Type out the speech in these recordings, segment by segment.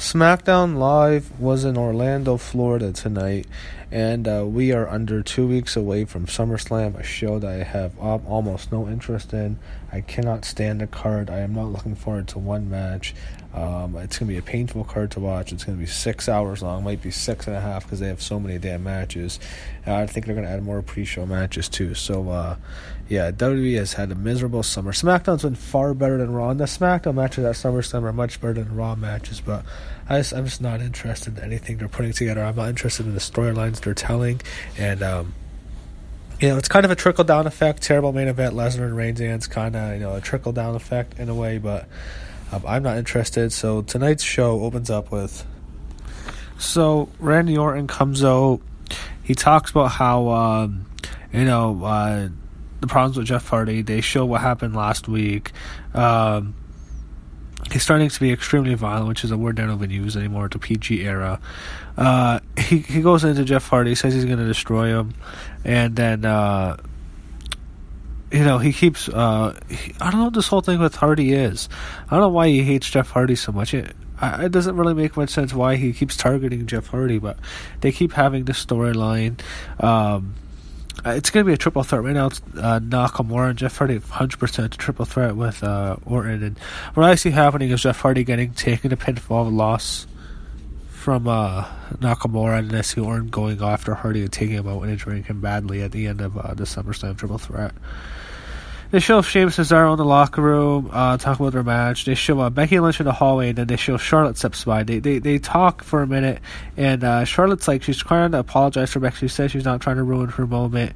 SmackDown Live was in Orlando, Florida tonight, and we are under 2 weeks away from SummerSlam, a show that I have almost no interest in. I cannot stand the card. I am not looking forward to one match. It's going to be a painful card to watch. It's going to be 6 hours long. It might be 6.5 because they have so many damn matches. I think they're going to add more pre-show matches too. So, WWE has had a miserable summer. SmackDown's been far better than Raw. And the SmackDown matches at SummerSlam are much better than Raw matches, but I'm just not interested in anything they're putting together. I'm not interested in the storylines they're telling. And, it's kind of a trickle-down effect. Terrible main event, Lesnar and Reigns, and it's kind of, a trickle-down effect in a way, but I'm not interested. So tonight's show opens up with... So Randy Orton comes out. He talks about how, the problems with Jeff Hardy. They show what happened last week. He's starting to be extremely violent, which is a word they don't even use anymore. It's a PG era. He goes into Jeff Hardy, says he's going to destroy him, and then he keeps. I don't know what this whole thing with Hardy is. I don't know why he hates Jeff Hardy so much. It doesn't really make much sense why he keeps targeting Jeff Hardy, but they keep having this storyline. It's going to be a triple threat. Right now it's Nakamura and Jeff Hardy 100% a triple threat with Orton. And what I see happening is Jeff Hardy getting taken to pinfall, loss from Nakamura, and I see Orton going after Hardy and taking him out and injuring him badly at the end of the SummerSlam triple threat. They show Sheamus and Cesaro in the locker room, talk about their match. They show Becky Lynch in the hallway, and then they show Charlotte steps by. They talk for a minute, and Charlotte's like, she's trying to apologize for Becky. She says she's not trying to ruin her moment.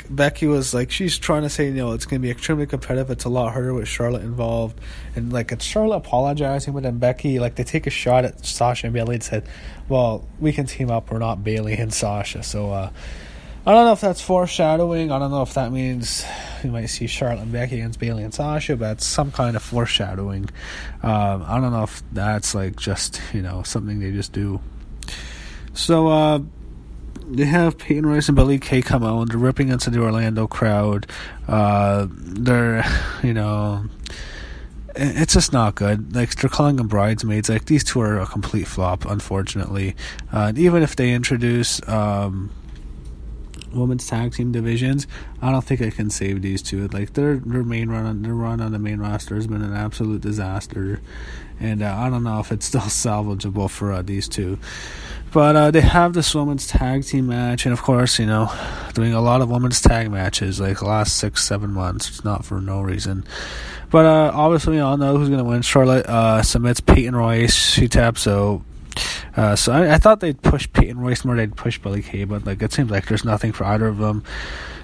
Becky was like, she's trying to say, it's going to be extremely competitive. It's a lot harder with Charlotte involved. And, it's Charlotte apologizing, but then Becky, they take a shot at Sasha and Bayley and said, well, we can team up. We're not Bayley and Sasha. So, I don't know if that's foreshadowing. I don't know if that means we might see Charlotte and Becky against Bayley and Sasha, but it's some kind of foreshadowing. I don't know if that's, just, something they just do. So, they have Peyton Royce and Billie Kay come out, and they're ripping into the Orlando crowd. It's just not good. They're calling them bridesmaids. These two are a complete flop, unfortunately. And even if they introduce women's tag team divisions, I don't think I can save these two. Their run on the main roster has been an absolute disaster, and I don't know if it's still salvageable for these two. But they have this women's tag team match, and of course, doing a lot of women's tag matches the last 6-7 months. It's not for no reason. But obviously, we all know who's going to win. Charlotte submits Peyton Royce. She taps out. So I thought they'd push Peyton Royce more than they'd push Billie Kay, but it seems like there's nothing for either of them.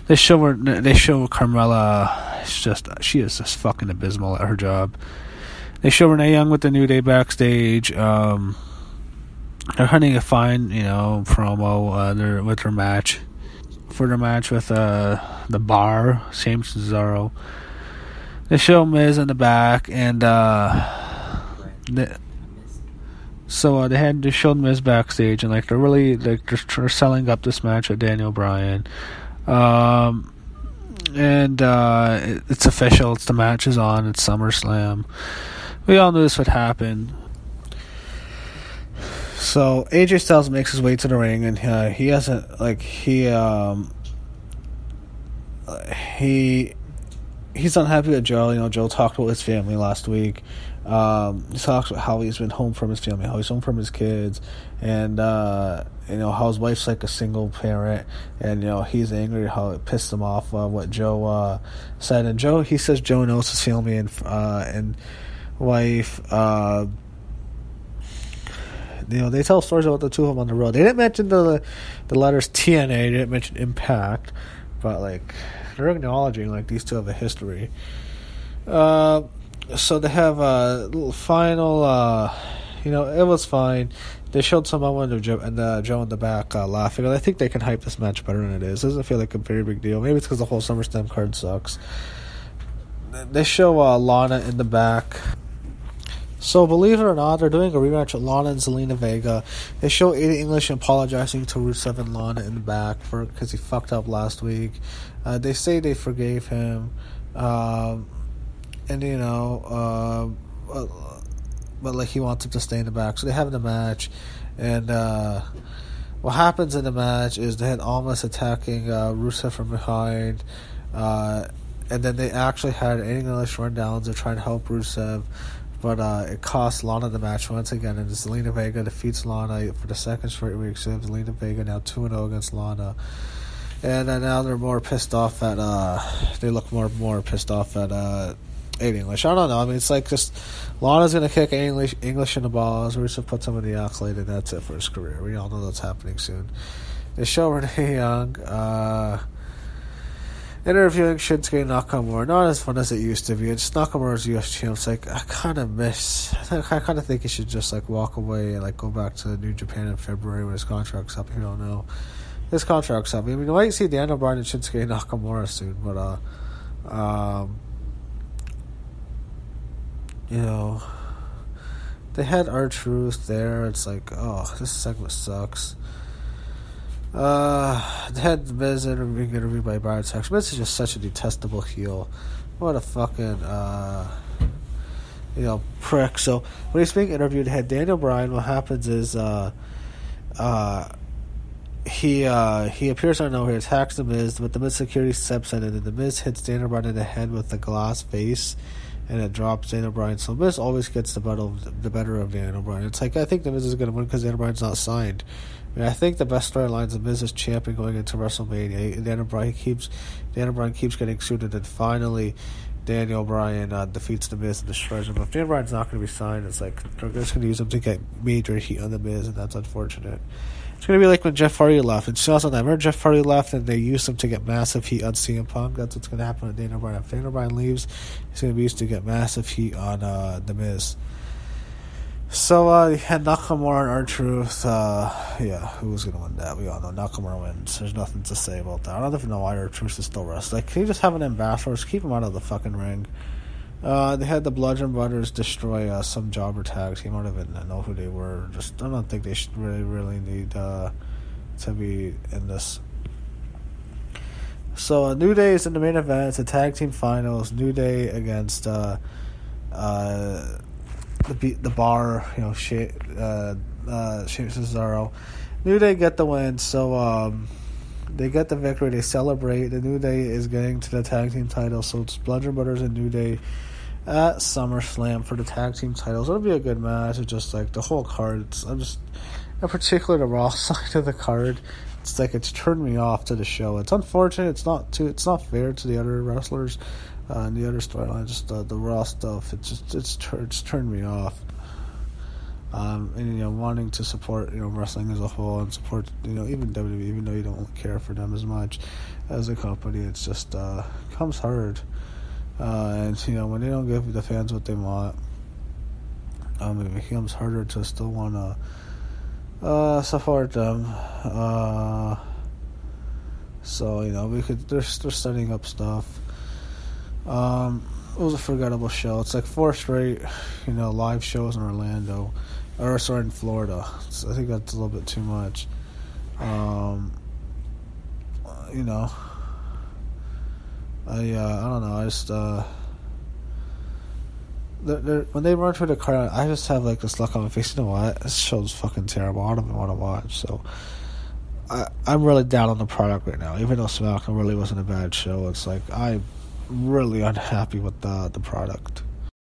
They show Carmella. She is just fucking abysmal at her job. They show Renee Young with the New Day backstage. They're hunting a fine, promo with their match. For their match with the Bar, Sheamus and Cesaro. They show Miz in the back, and they showed Miz backstage, and they're really they're selling up this match with Daniel Bryan. It's official. The match is on. It's SummerSlam. We all knew this would happen. So AJ Styles makes his way to the ring, and he hasn't he's unhappy with Joe. Joe talked about his family last week. He talks about how he's been home from his family, how he's home from his kids, and how his wife's a single parent, and he's angry how it pissed him off what Joe said. And he says Joe knows his family and wife. They tell stories about the two of them on the road. They didn't mention the letters TNA. They didn't mention Impact, but they're acknowledging these two have a history. So they have a little final. It was fine. They showed some moment of Joe in the back laughing. And I think they can hype this match better than it is. It doesn't feel like a very big deal. Maybe it's because the whole SummerSlam card sucks. They show Lana in the back. So, believe it or not, they're doing a rematch with Lana and Zelina Vega. They show Aiden English apologizing to Rusev and Lana in the back because he fucked up last week. They say they forgave him. And but like he wants him to stay in the back, so they have the match, and what happens in the match is they had Almas attacking Rusev from behind, and then they actually had English rundowns to try and help Rusev, but it cost Lana the match once again, and Zelina Vega defeats Lana for the second straight week. So Zelina Vega now 2-0 against Lana. And now they're more pissed off at, they look more pissed off at Aiden English. I don't know. I mean, it's like just Lana's going to kick English in the balls. Rusev puts him in the accolade, and that's it for his career. We all know that's happening soon. They show Renee Young interviewing Shinsuke Nakamura. Not as fun as it used to be. It's Nakamura's UFC champ. It's like, I kind of think he should just like walk away and like go back to New Japan in February when his contract's up. You don't know. His contract's up. I mean, you might see Daniel Bryan and Shinsuke Nakamura soon, but they had R-Truth there. It's like, oh, this segment sucks. They had the Miz being interviewed by Brian Saxon. Miz is just such a detestable heel. What a fucking prick. So when he's being interviewed, they had Daniel Bryan. What happens is he appears out of nowhere, attacks the Miz, but the Miz security steps in, and then the Miz hits Daniel Bryan in the head with the glass face, and it drops Daniel Bryan. So Miz always gets the better of Daniel Bryan. It's like, I think the Miz is going to win because Daniel Bryan's not signed. I mean, I think the best storylines of Miz is champion going into WrestleMania. Daniel Bryan keeps getting suited, and finally Daniel Bryan defeats the Miz and destroys him. But if Daniel Bryan's not going to be signed, it's like they're just going to use him to get major heat on the Miz, and that's unfortunate. It's going to be like when Jeff Hardy left. And also, I remember Jeff Hardy left and they used him to get massive heat on CM Punk. That's what's going to happen with Daniel Bryan. If Daniel Bryan leaves, he's going to be used to get massive heat on The Miz. So, you had Nakamura and R-Truth. Who was going to win that? We all know Nakamura wins. There's nothing to say about that. I don't even know why R-Truth is still wrestling. Like, can you just have an ambassador? Just keep him out of the fucking ring. They had the Bludgeon Brothers destroy some jobber tag team. I don't even know who they were. I don't think they should really need to be in this. So New Day is in the main event. It's a tag team finals. New Day against the Bar. Sheamus Cesaro. New Day get the win. So they get the victory. They celebrate. The New Day is getting to the tag team title. So it's Bludgeon Brothers and New Day at SummerSlam for the tag team titles. It'll be a good match. It's just like the whole card. In particular, the Raw side of the card. It's like it's turned me off to the show. It's unfortunate. It's not fair to the other wrestlers and the other storylines. Just the Raw stuff. It's turned me off. And wanting to support wrestling as a whole and support even WWE, even though you don't care for them as much as a company, it's just comes hard. And when they don't give the fans what they want, it becomes harder to still want to support them. They're setting up stuff. It was a forgettable show. It's like 4 straight live shows in Orlando. In Florida. So I think that's a little bit too much. I don't know. I just when they run through the car, I just have like this look on my face. You know what? This show's fucking terrible. I don't even want to watch. So I'm really down on the product right now. Even though SmackDown really wasn't a bad show, it's like I'm really unhappy with the product.